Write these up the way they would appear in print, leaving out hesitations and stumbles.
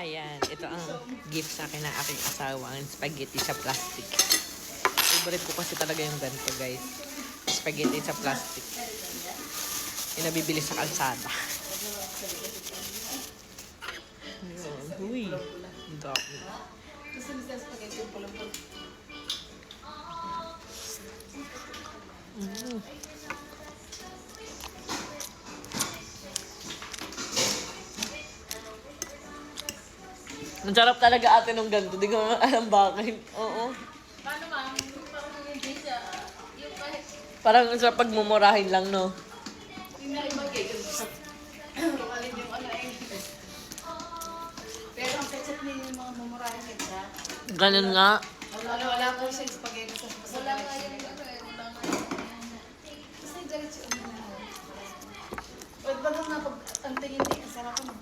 Ayan, ito ang gift sa akin ng aking asawa, ang spaghetti sa plastic. Favorite ko kasi talaga yung ganito, guys. Spaghetti sa plastic. Yung nabibili sa kalsada. Ayan, huy. Ang dami. Kasi sa spaghetti yung pulang-pulang. Ang sarap talaga ate nung ganito. Di ko alam bakit. Oo. Paano ma'am? Parang hindi siya. Yung kahit Parang sa pagmumurahin lang, no? yung naibagay. Kung alin yung ano eh. Pero ang pechat niya yung mga mumurahin nila. Ganun nga. Wala ko siya spaghetti sa spaghetti. Wala nga yung ano eh. Wala nga yung kasi diretso ano na. Pwede ba lang na pag ang tingin din. Ang sarap mo.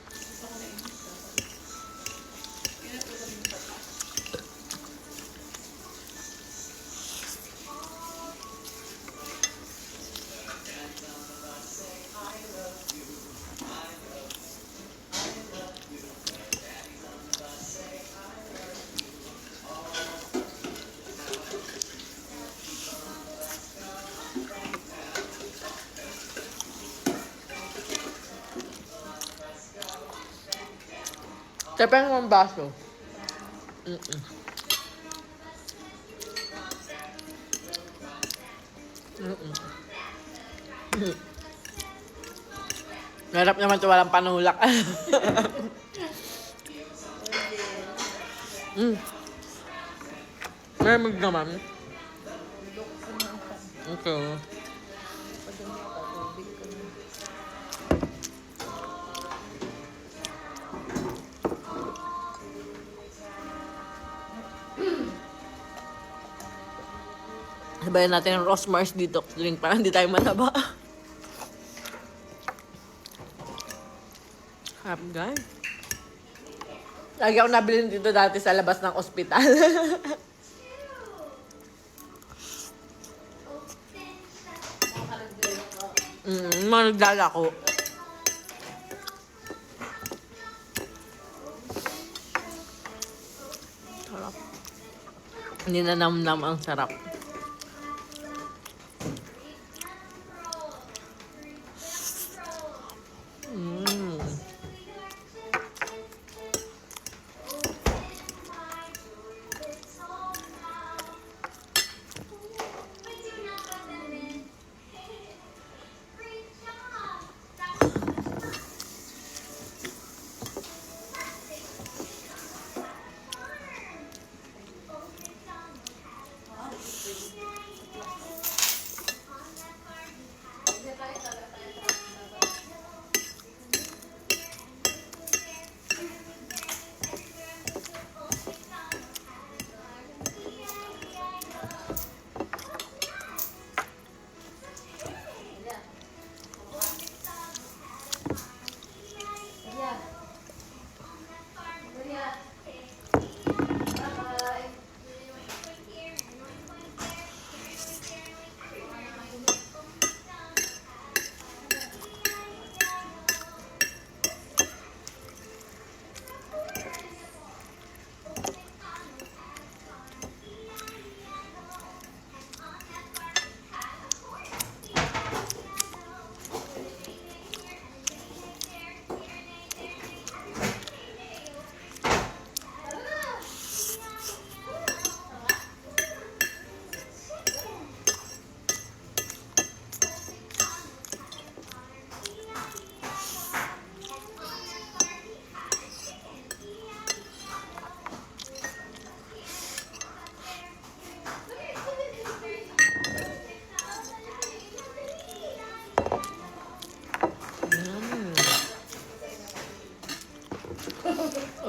Gusto ko na yun. Yun ang pwede mo pa. Tapos yung baso. Mm-mm. Mm-mm. Narap naman ito walang panulak. Maramig naman. Okay. Sabayan natin ang Rosmars detox drink para hindi tayo manaba. Harap guys. Lagi ako nabili dito dati sa labas ng ospital. Mga naglalako. Sarap. Hindi na namnam ang sarap.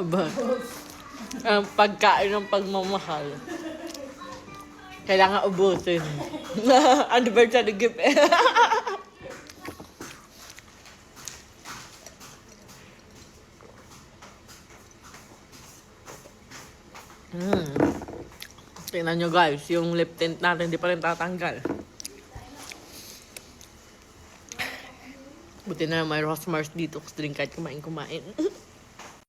Aba, ang pagkain ng pagmamahal. Kailangan ubusin. Anniversary gift eh. Tingnan nyo guys, yung lip tint natin hindi pa rin tatanggal. Buti na may Rosmars dito kasi din kahit kumain.